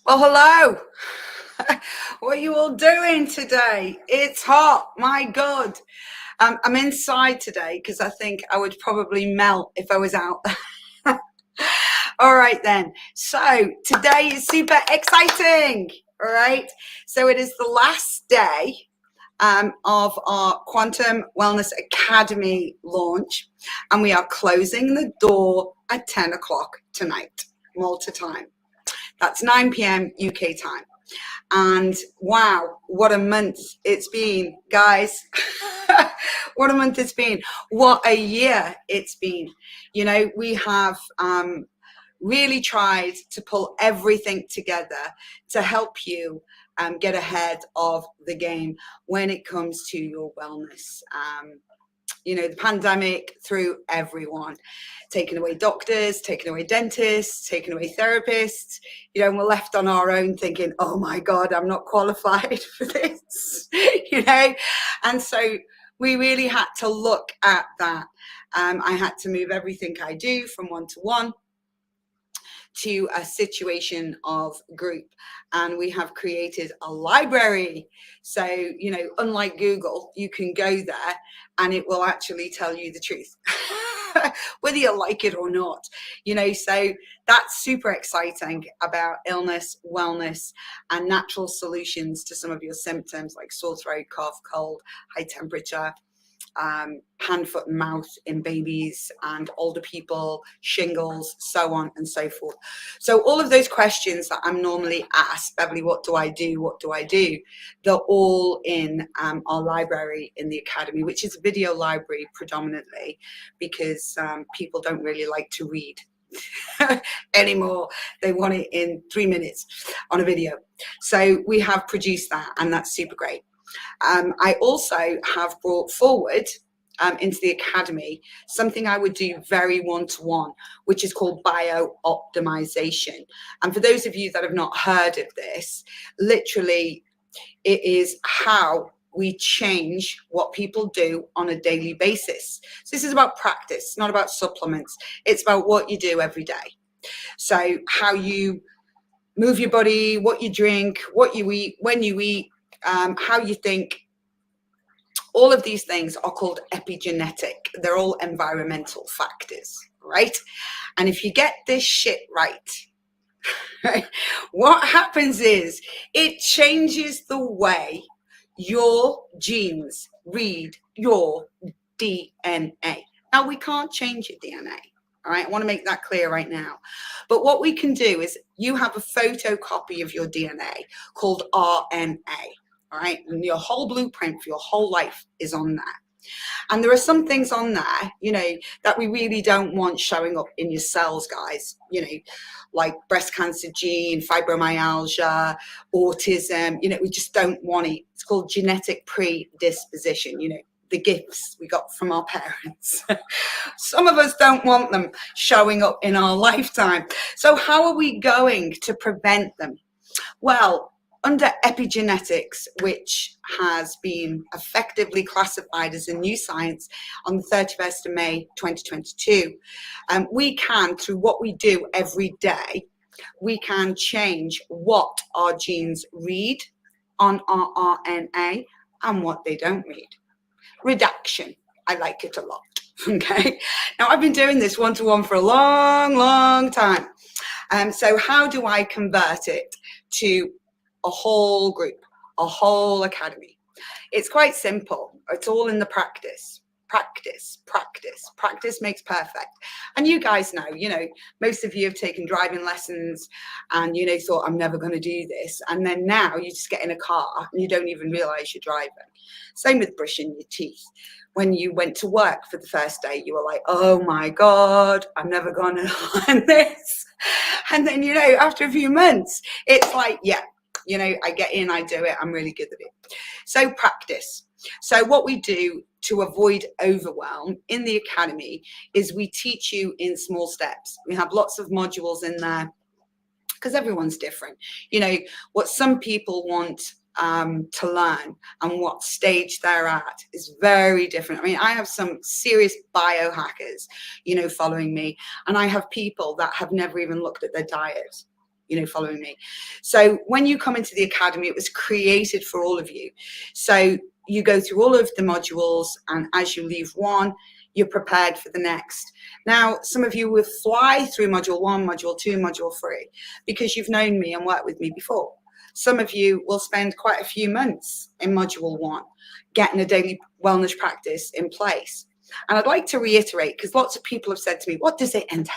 Well, hello. What are you all doing today? It's hot. My God. I'm inside today because I think I would probably melt if I was out. All right, then. So today is super exciting. All right. So it is the last day of our Quantum Wellness Academy launch, and we are closing the door at 10 o'clock tonight, Malta time. That's 9 p.m. UK time. And wow, what a month it's been, guys. What a month it's been. What a year it's been. You know, we have really tried to pull everything together to help you get ahead of the game when it comes to your wellness. You know, the pandemic threw everyone, taking away doctors, taking away dentists, taking away therapists, you know, and we're left on our own thinking, oh my God, I'm not qualified for this, you know? And so we really had to look at that. I had to move everything I do from one-to-one to a situation of group, and we have created a library. So, you know, unlike Google, you can go there and it will actually tell you the truth whether you like it or not, you know. So that's super exciting about illness, wellness, and natural solutions to some of your symptoms like sore throat, cough, cold, high temperature, hand, foot, and mouth in babies and older people, shingles, so on and so forth. So all of those questions that I'm normally asked, Beverly, what do I do? What do I do? They're all in our library in the Academy, which is a video library predominantly, because people don't really like to read anymore. They want it in 3 minutes on a video. So we have produced that, and that's super great. I also have brought forward into the Academy something I would do very one-to-one, which is called bio-optimization. And for those of you that have not heard of this, literally it is how we change what people do on a daily basis. So this is about practice, not about supplements. It's about what you do every day. So how you move your body, what you drink, what you eat, when you eat, how you think. All of these things are called epigenetic. They're all environmental factors, right? And if you get this shit right, what happens is it changes the way your genes read your DNA. Now, we can't change your DNA. All right, I want to make that clear right now. But what we can do is you have a photocopy of your DNA called RNA. All right, and your whole blueprint for your whole life is on there. And there are some things on there, you know, that we really don't want showing up in your cells, guys, you know, like breast cancer gene, fibromyalgia, autism, you know, we just don't want it. It's called genetic predisposition, you know, the gifts we got from our parents. Some of us don't want them showing up in our lifetime. So how are we going to prevent them? Well, under epigenetics, which has been effectively classified as a new science on the 31st of May 2022, we can, through what we do every day, we can change what our genes read on our RNA and what they don't read. Redaction, I like it a lot, okay? Now, I've been doing this one-to-one for a long, long time. So how do I convert it to a whole group, a whole academy? It's quite simple. It's all in the practice. Practice makes perfect. And you guys know, you know, most of you have taken driving lessons and, you know, thought, I'm never going to do this. And then now you just get in a car and you don't even realize you're driving. Same with brushing your teeth. When you went to work for the first day, you were like, oh my God, I'm never going to learn this. And then, you know, after a few months, it's like, yeah, you know, I get in, I do it, I'm really good at it. So practice. So what we do to avoid overwhelm in the Academy is we teach you in small steps. We have lots of modules in there because everyone's different. You know, what some people want to learn and what stage they're at is very different. I mean, I have some serious biohackers, you know, following me, and I have people that have never even looked at their diet. following me. So when you come into the academy, it was created for all of you. So you go through all of the modules, and as you leave one, you're prepared for the next. Now, some of you will fly through module 1, module 2, module 3, because you've known me and worked with me before. Some of you will spend quite a few months in module 1, getting a daily wellness practice in place. And I'd like to reiterate, because lots of people have said to me, what does it entail?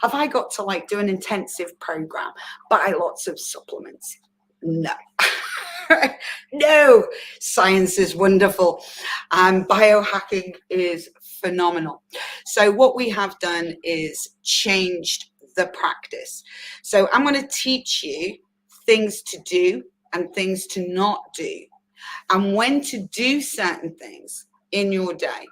Have I got to do an intensive program, buy lots of supplements? No. No, science is wonderful. Biohacking is phenomenal. So what we have done is changed the practice. So I'm going to teach you things to do and things to not do, and when to do certain things in your day.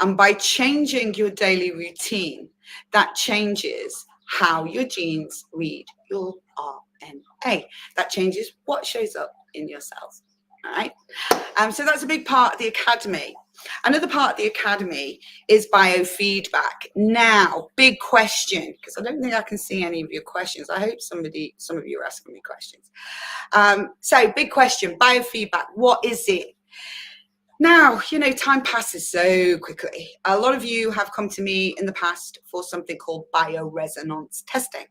And by changing your daily routine, that changes how your genes read your RNA. That changes what shows up in your cells. All right. So that's a big part of the academy. Another part of the academy is biofeedback. Now, big question, because I don't think I can see any of your questions. I hope some of you are asking me questions. So big question, biofeedback, what is it? Now, time passes so quickly. A lot of you have come to me in the past for something called bioresonance testing.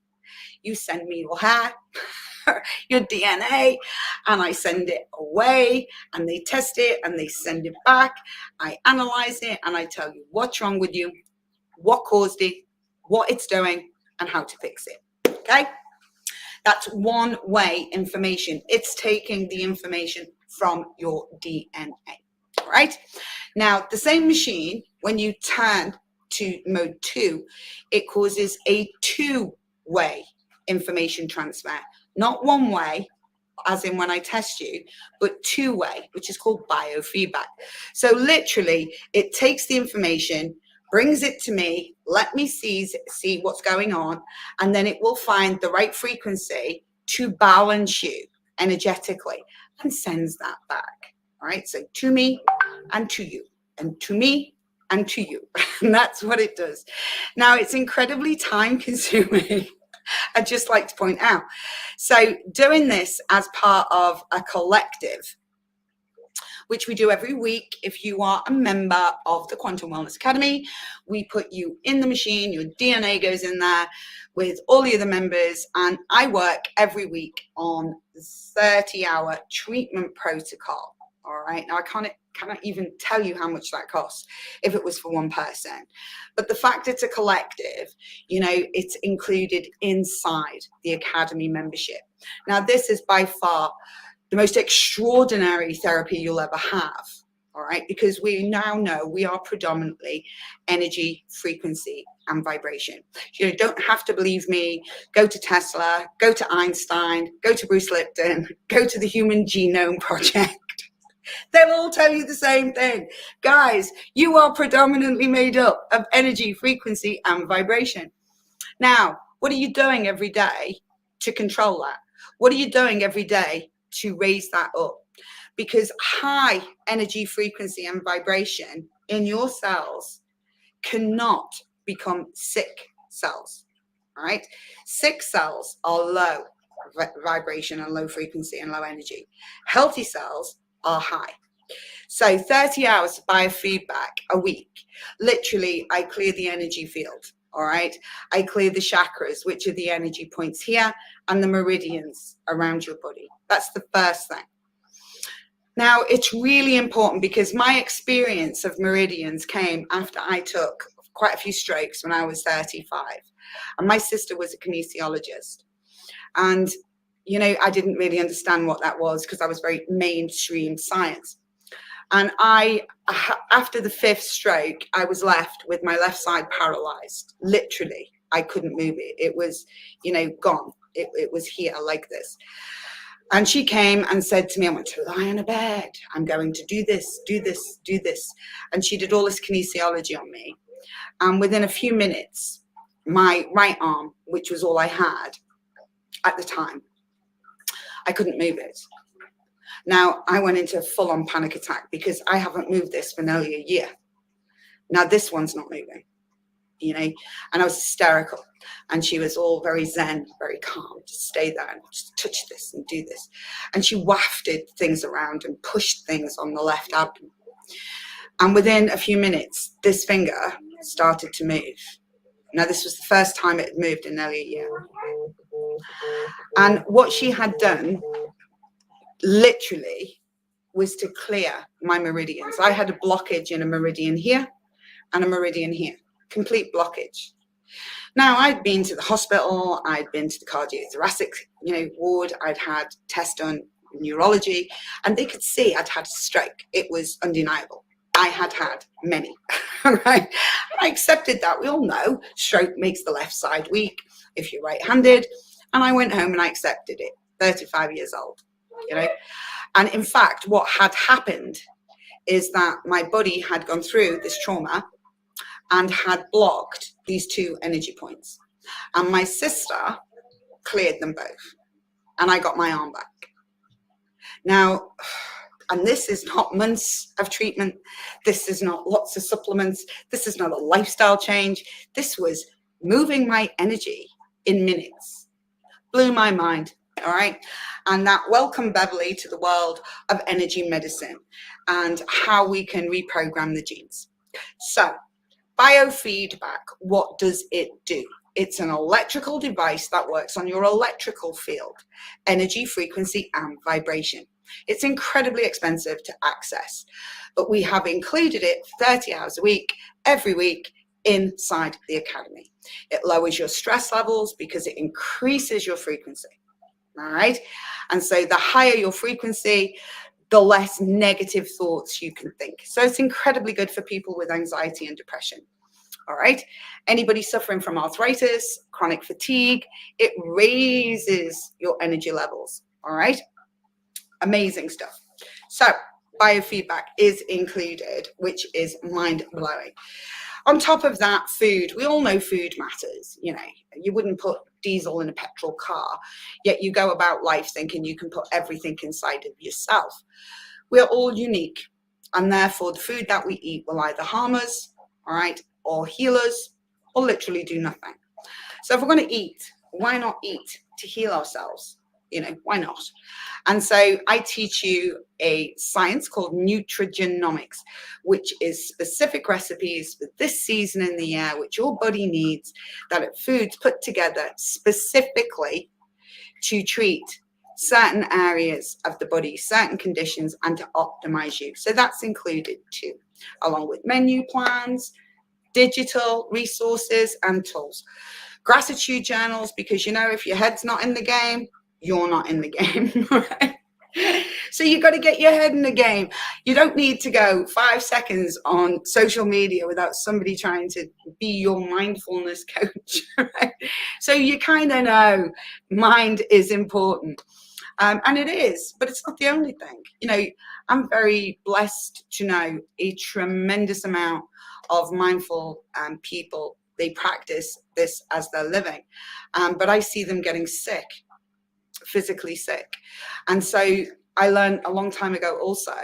You send me your hair, your DNA, and I send it away, and they test it, and they send it back. I analyze it, and I tell you what's wrong with you, what caused it, what it's doing, and how to fix it. Okay? That's one way information. It's taking the information from your DNA. Right? Now, the same machine, when you turn to mode 2, it causes a 2-way information transfer. Not one way, as in when I test you, but 2-way, which is called biofeedback. So literally, it takes the information, brings it to me, let me see what's going on, and then it will find the right frequency to balance you energetically and sends that back. All right, so to me and to you, and to me and to you. And that's what it does. Now, it's incredibly time consuming. I'd just like to point out. So doing this as part of a collective, which we do every week. If you are a member of the Quantum Wellness Academy, we put you in the machine, your DNA goes in there with all the other members, and I work every week on 30-hour treatment protocol. All right, now I cannot even tell you how much that costs if it was for one person. But the fact it's a collective, it's included inside the Academy membership. Now, this is by far the most extraordinary therapy you'll ever have. All right, because we now know we are predominantly energy, frequency, and vibration. You don't have to believe me. Go to Tesla, go to Einstein, go to Bruce Lipton, go to the Human Genome Project. They'll all tell you the same thing. Guys, you are predominantly made up of energy, frequency, and vibration. Now, what are you doing every day to control that? What are you doing every day to raise that up? Because high energy, frequency, and vibration in your cells cannot become sick cells. All right? Sick cells are low vibration and low frequency and low energy. Healthy cells are high. So 30 hours of biofeedback a week. Literally, I clear the energy field. All right. I clear the chakras, which are the energy points here, and the meridians around your body. That's the first thing. Now, it's really important because my experience of meridians came after I took quite a few strokes when I was 35. And my sister was a kinesiologist. And I didn't really understand what that was because I was very mainstream science. And after the 5th stroke, I was left with my left side paralyzed. Literally, I couldn't move it. It was, gone. It was here like this. And she came and said to me, I want to lie on a bed. I'm going to do this, do this, do this. And she did all this kinesiology on me. And within a few minutes, my right arm, which was all I had at the time, I couldn't move it. Now, I went into a full-on panic attack because I haven't moved this for nearly a year. Now, this one's not moving. and I was hysterical. And she was all very zen, very calm, just stay there and just touch this and do this. And she wafted things around and pushed things on the left abdomen. And within a few minutes, this finger started to move. Now, this was the first time it had moved in nearly a year. And what she had done, literally, was to clear my meridians. I had a blockage in a meridian here and a meridian here, complete blockage. Now, I'd been to the hospital, I'd been to the cardiothoracic, ward, I'd had tests done in neurology, and they could see I'd had a stroke. It was undeniable. I had had many, right? I accepted that. We all know stroke makes the left side weak if you're right-handed. And I went home and I accepted it, 35 years old, And in fact, what had happened is that my body had gone through this trauma and had blocked these two energy points. And my sister cleared them both. And I got my arm back. Now, and this is not months of treatment. This is not lots of supplements. This is not a lifestyle change. This was moving my energy in minutes. Blew my mind, all right? And that welcomed Beverly to the world of energy medicine and how we can reprogram the genes. So, biofeedback, what does it do? It's an electrical device that works on your electrical field, energy, frequency, and vibration. It's incredibly expensive to access, but we have included it 30 hours a week, every week, inside the academy. It lowers your stress levels because it increases your frequency, all right? And so the higher your frequency, the less negative thoughts you can think. So it's incredibly good for people with anxiety and depression. All right. Anybody suffering from arthritis, chronic fatigue, it raises your energy levels. All right. Amazing stuff. So biofeedback is included, which is mind blowing. On top of that, food. We all know food matters. You wouldn't put diesel in a petrol car, yet you go about life thinking you can put everything inside of yourself. We're all unique, and therefore the food that we eat will either harm us, all right, or heal us, or literally do nothing. So if we're going to eat, why not eat to heal ourselves? Why not? And so I teach you a science called nutrigenomics, which is specific recipes for this season in the year, which your body needs, that are foods put together specifically to treat certain areas of the body, certain conditions, and to optimize you. So that's included too, along with menu plans, digital resources, and tools. Gratitude journals, because if your head's not in the game, you're not in the game, right? So you've got to get your head in the game. You don't need to go 5 seconds on social media without somebody trying to be your mindfulness coach, right? So you kind of know mind is important. And it is, but it's not the only thing. I'm very blessed to know a tremendous amount of mindful people. They practice this as their living, but I see them getting sick, physically sick. And so I learned a long time ago also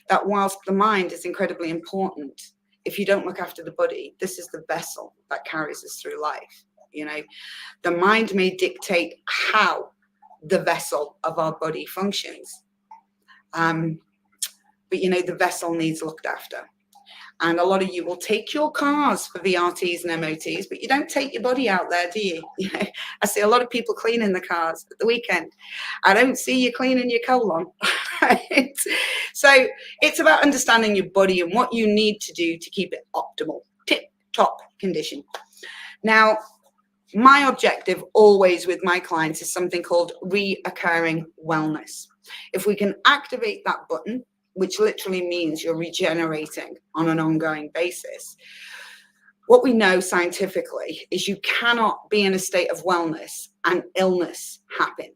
that whilst the mind is incredibly important, if you don't look after the body, this is the vessel that carries us through life. The mind may dictate how the vessel of our body functions, but the vessel needs looked after. And a lot of you will take your cars for VRTs and MOTs, but you don't take your body out there, do you? I see a lot of people cleaning the cars at the weekend. I don't see you cleaning your colon. Right? So it's about understanding your body and what you need to do to keep it optimal, tip-top condition. Now, my objective always with my clients is something called reoccurring wellness. If we can activate that button, which literally means you're regenerating on an ongoing basis. What we know scientifically is you cannot be in a state of wellness and illness happen,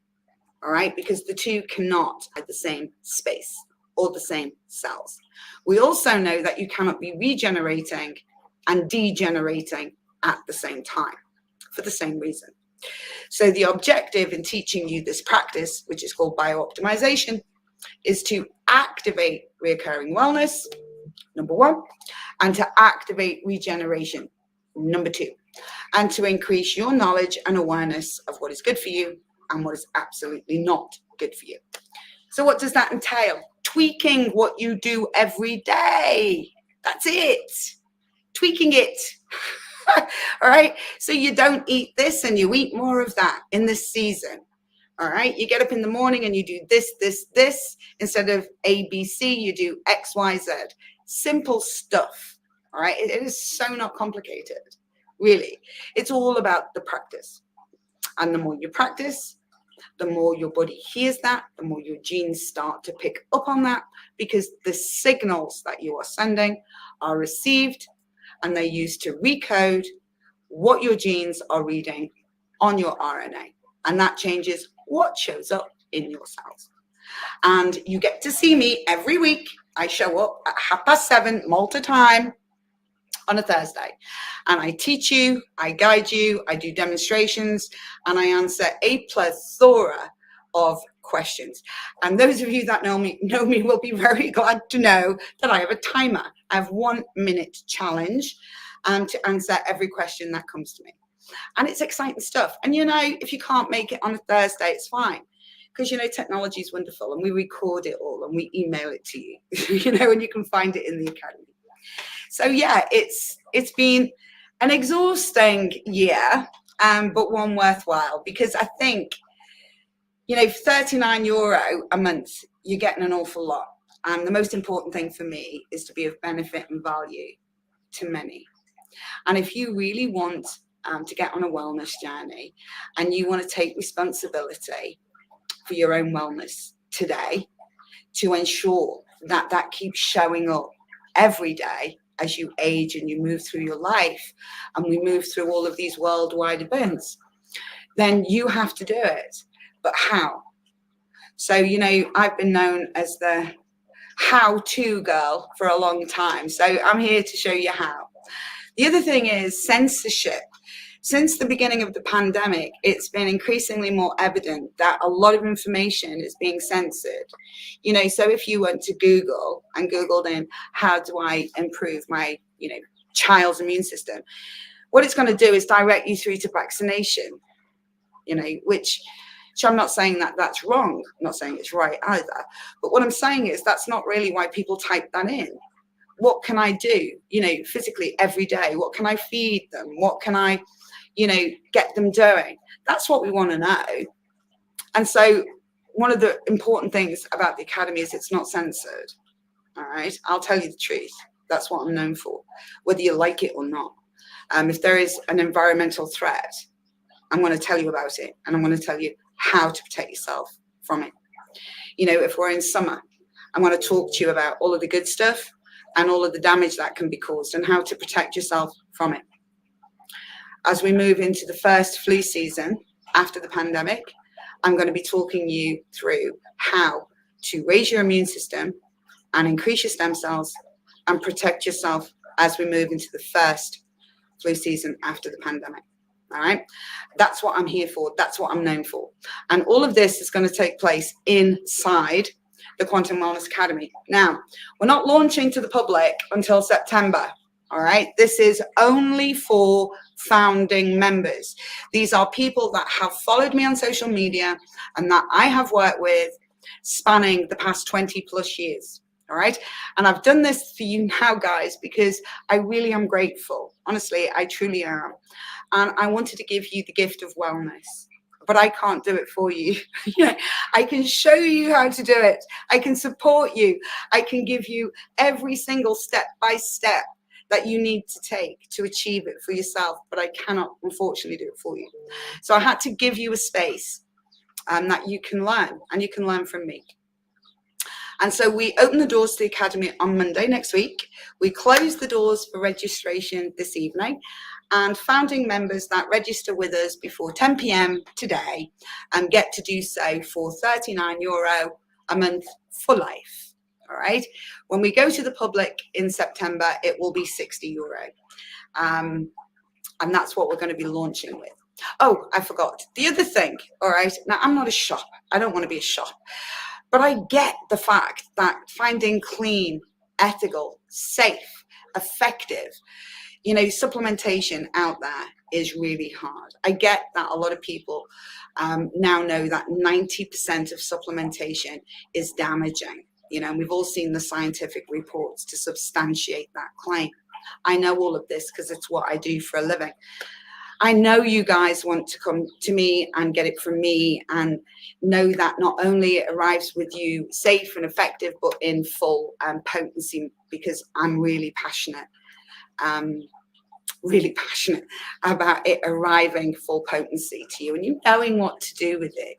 all right? Because the two cannot at the same space or the same cells. We also know that you cannot be regenerating and degenerating at the same time for the same reason. So the objective in teaching you this practice, which is called biooptimization, is to activate recurring wellness, number one, and to activate regeneration, Number 2, and to increase your knowledge and awareness of what is good for you and what is absolutely not good for you. So what does that entail? Tweaking what you do every day. That's it. Tweaking it. All right. So you don't eat this and you eat more of that in this season. All right. You get up in the morning and you do this, this, this. Instead of A, B, C, you do X, Y, Z. Simple stuff. All right. It is so not complicated. Really. It's all about the practice. And the more you practice, the more your body hears that, the more your genes start to pick up on that, because the signals that you are sending are received and they're used to recode what your genes are reading on your RNA. And that changes what shows up in your cells. And you get to see me every week. I show up at 7:30 Malta time on a Thursday, and I teach you, I guide you, I do demonstrations, and I answer a plethora of questions. And those of you that know me will be very glad to know that I have a timer. I have 1 minute challenge to answer every question that comes to me. And it's exciting stuff. And if you can't make it on a Thursday, it's fine. Because technology is wonderful, and we record it all and we email it to you, and you can find it in the academy. So yeah, it's been an exhausting year, but one worthwhile, because I think, for €39 a month, you're getting an awful lot. And the most important thing for me is to be of benefit and value to many. And if you really want to get on a wellness journey and you want to take responsibility for your own wellness today, to ensure that that keeps showing up every day as you age and you move through your life and we move through all of these worldwide events, then you have to do it. But how? So, I've been known as the how-to girl for a long time. So I'm here to show you how. The other thing is censorship. Since the beginning of the pandemic, it's been increasingly more evident that a lot of information is being censored. So if you went to Google and Googled in, how do I improve my, child's immune system? What it's going to do is direct you through to vaccination, which I'm not saying that that's wrong. I'm not saying it's right either. But what I'm saying is that's not really why people type that in. What can I do, physically every day? What can I feed them? What can I get them doing? That's what we want to know. And so one of the important things about the Academy is it's not censored. All right. I'll tell you the truth. That's what I'm known for, whether you like it or not. If there is an environmental threat, I'm going to tell you about it, and I'm going to tell you how to protect yourself from it. If we're in summer, I'm going to talk to you about all of the good stuff and all of the damage that can be caused and how to protect yourself from it. As we move into the first flu season after the pandemic, I'm going to be talking you through how to raise your immune system and increase your stem cells and protect yourself as we move into the first flu season after the pandemic. All right. That's what I'm here for. That's what I'm known for. And all of this is going to take place inside the Quantum Wellness Academy. Now, we're not launching to the public until September. All right. This is only for founding members. These are people that have followed me on social media and that I have worked with spanning the past 20 plus years. All right. And I've done this for you now, guys, because I really am grateful. Honestly, I truly am. And I wanted to give you the gift of wellness, but I can't do it for you. I can show you how to do it. I can support you. I can give you every single step by step that you need to take to achieve it for yourself, but I cannot, unfortunately, do it for you. So I had to give you a space that you can learn, and you can learn from me. And so we open the doors to the Academy on Monday next week. We close the doors for registration this evening, and founding members that register with us before 10 p.m. today get to do so for €39 a month for life. All right. When we go to the public in September, it will be €60. And that's what we're going to be launching with. Oh, I forgot. The other thing. All right. Now, I'm not a shop. I don't want to be a shop. But I get the fact that finding clean, ethical, safe, effective, supplementation out there is really hard. I get that a lot of people now know that 90% of supplementation is damaging, and we've all seen the scientific reports to substantiate that claim. I know all of this because it's what I do for a living. I know you guys want to come to me and get it from me and know that not only it arrives with you safe and effective, but in full potency, because I'm really passionate about it arriving full potency to you and you knowing what to do with it.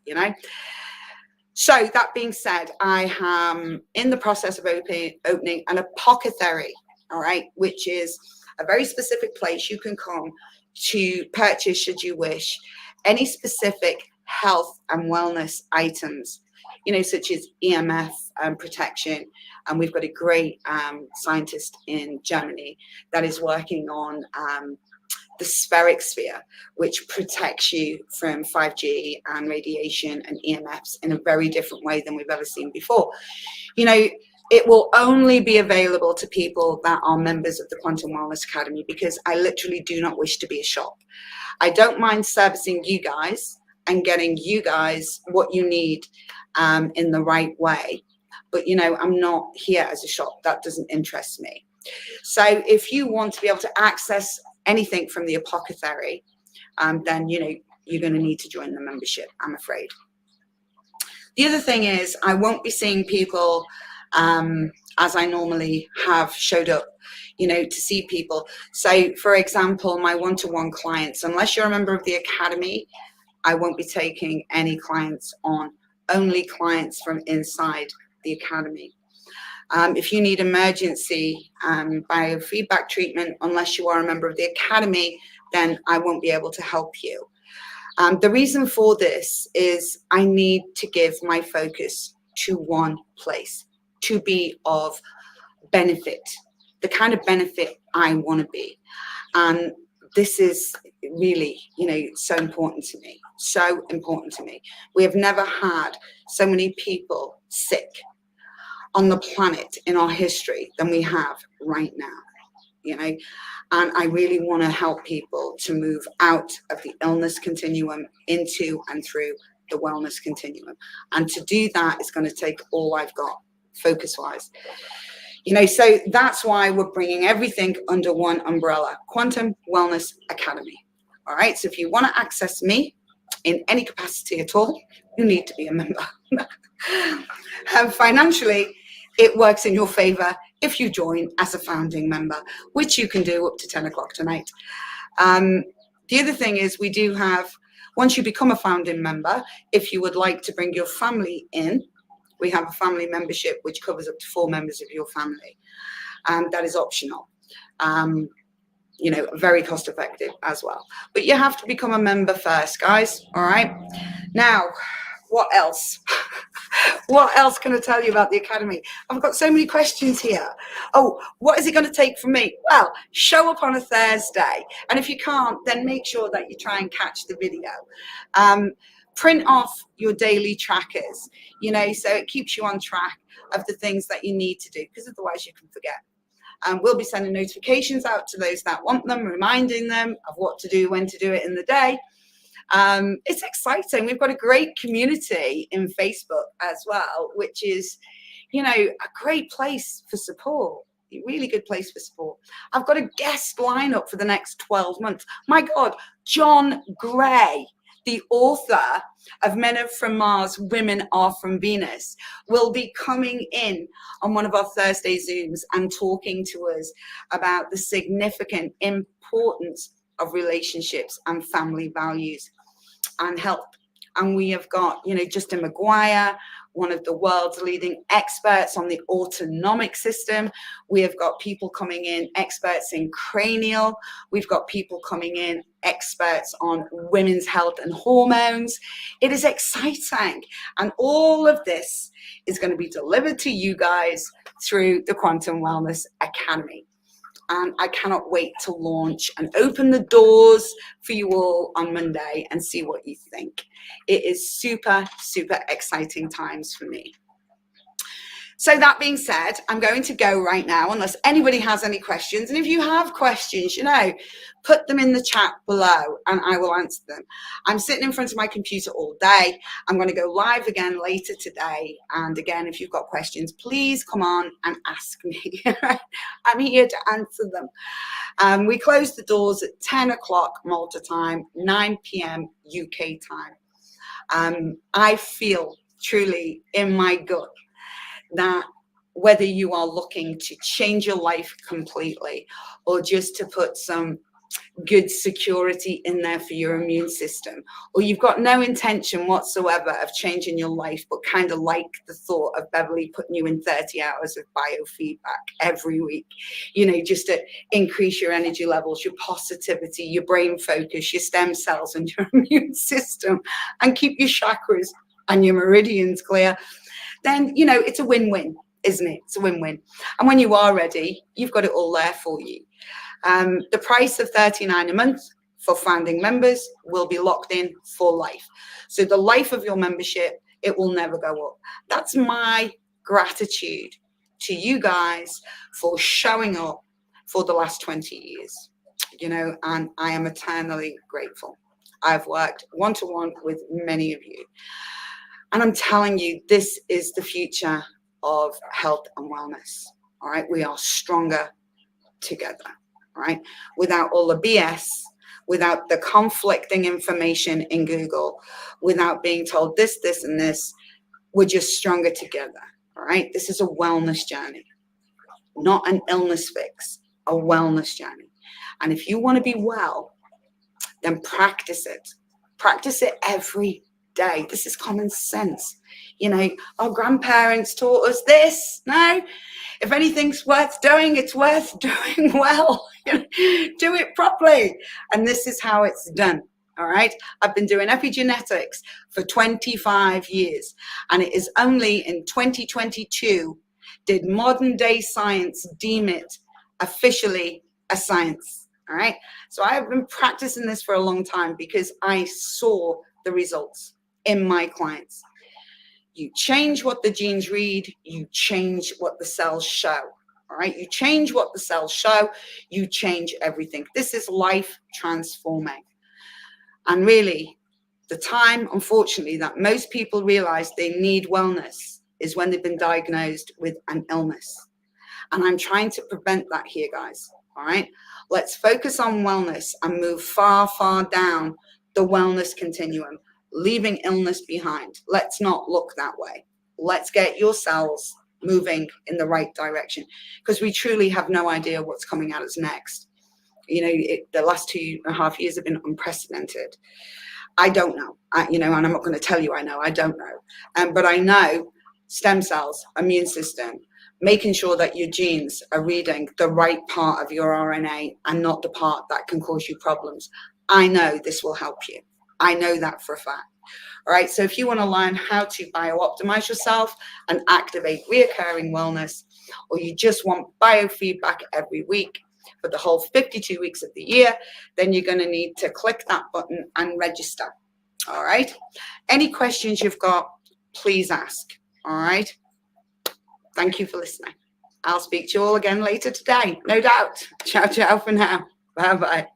So that being said, I am in the process of opening an apothecary, all right, which is a very specific place you can come to purchase, should you wish, any specific health and wellness items, such as EMF protection. And we've got a great scientist in Germany that is working on the spheric sphere, which protects you from 5G and radiation and EMFs in a very different way than we've ever seen before. It will only be available to people that are members of the Quantum Wellness Academy, because I literally do not wish to be a shop. I don't mind servicing you guys and getting you guys what you need in the right way. But, I'm not here as a shop. That doesn't interest me. So if you want to be able to access anything from the apothecary, then, you're going to need to join the membership, I'm afraid. The other thing is I won't be seeing people as I normally have showed up, to see people. So, for example, my one-to-one clients, unless you're a member of the Academy, I won't be taking any clients on, only clients from inside the Academy. If you need emergency biofeedback treatment, unless you are a member of the Academy, then I won't be able to help you. The reason for this is I need to give my focus to one place, to be of benefit, the kind of benefit I want to be. And this is really, so important to me, We have never had so many people sick on the planet in our history than we have right now, and I really want to help people to move out of the illness continuum into and through the wellness continuum. And to do that is going to take all I've got, focus-wise. So that's why we're bringing everything under one umbrella, Quantum Wellness Academy. All right, so if you want to access me in any capacity at all, you need to be a member. Financially, it works in your favor if you join as a founding member, which you can do up to 10 o'clock tonight. The other thing is we do have, once you become a founding member, if you would like to bring your family in, we have a family membership which covers up to 4 members of your family. That is optional. Very cost effective as well. But you have to become a member first, guys. All right. Now, what else? What else can I tell you about the Academy? I've got so many questions here. Oh, what is it going to take from me? Well, show up on a Thursday. And if you can't, then make sure that you try and catch the video. Print off your daily trackers, so it keeps you on track of the things that you need to do, because otherwise you can forget. We'll be sending notifications out to those that want them, reminding them of what to do, when to do it in the day. It's exciting. We've got a great community in Facebook as well, which is, a great place for support. A really good place for support. I've got a guest lineup for the next 12 months. My God, John Gray, the author of Men Are From Mars, Women Are From Venus, will be coming in on one of our Thursday Zooms and talking to us about the significant importance of relationships and family values and health. And we have got, Justin McGuire, one of the world's leading experts on the autonomic system. We have got people coming in, experts in cranial. We've got people coming in, experts on women's health and hormones. It is exciting. And all of this is going to be delivered to you guys through the Quantum Wellness Academy. And I cannot wait to launch and open the doors for you all on Monday and see what you think. It is super, super exciting times for me. So that being said, I'm going to go right now unless anybody has any questions. And if you have questions, put them in the chat below and I will answer them. I'm sitting in front of my computer all day. I'm going to go live again later today. And again, if you've got questions, please come on and ask me. I'm here to answer them. We close the doors at 10 o'clock Malta time, 9 p.m. UK time. I feel truly in my gut that whether you are looking to change your life completely or just to put some good security in there for your immune system, or you've got no intention whatsoever of changing your life, but kind of like the thought of Beverly putting you in 30 hours of biofeedback every week, just to increase your energy levels, your positivity, your brain focus, your stem cells and your immune system, and keep your chakras and your meridians clear, then, it's a win-win, isn't it? It's a win-win. And when you are ready, you've got it all there for you. The price of $39 a month for founding members will be locked in for life. So the life of your membership, it will never go up. That's my gratitude to you guys for showing up for the last 20 years, and I am eternally grateful. I've worked one-to-one with many of you. And I'm telling you, this is the future of health and wellness. All right. We are stronger together. All right. Without all the BS, without the conflicting information in Google, without being told this, and this, we're just stronger together. All right. This is a wellness journey, not an illness fix, a wellness journey. And if you want to be well, then practice it. Practice it every day. This is common sense. Our grandparents taught us this. No, if anything's worth doing, it's worth doing well. Do it properly. And this is how it's done. All right. I've been doing epigenetics for 25 years. And it is only in 2022 did modern day science deem it officially a science. All right. So I have been practicing this for a long time because I saw the results in my clients. You change what the genes read, you change what the cells show. All right. You change what the cells show, you change everything. This is life transforming. And really, the time, unfortunately, that most people realize they need wellness is when they've been diagnosed with an illness. And I'm trying to prevent that here, guys. All right. Let's focus on wellness and move far, far down the wellness continuum, leaving illness behind. Let's not look that way. Let's get your cells moving in the right direction, because we truly have no idea what's coming at us next. The last 2.5 years have been unprecedented. I don't know, and I'm not going to tell you I know. I don't know. But I know stem cells, immune system, making sure that your genes are reading the right part of your RNA and not the part that can cause you problems. I know this will help you. I know that for a fact. All right. So if you want to learn how to bio-optimize yourself and activate reoccurring wellness, or you just want biofeedback every week for the whole 52 weeks of the year, then you're going to need to click that button and register. All right. Any questions you've got, please ask. All right. Thank you for listening. I'll speak to you all again later today. No doubt. Ciao, ciao for now. Bye-bye.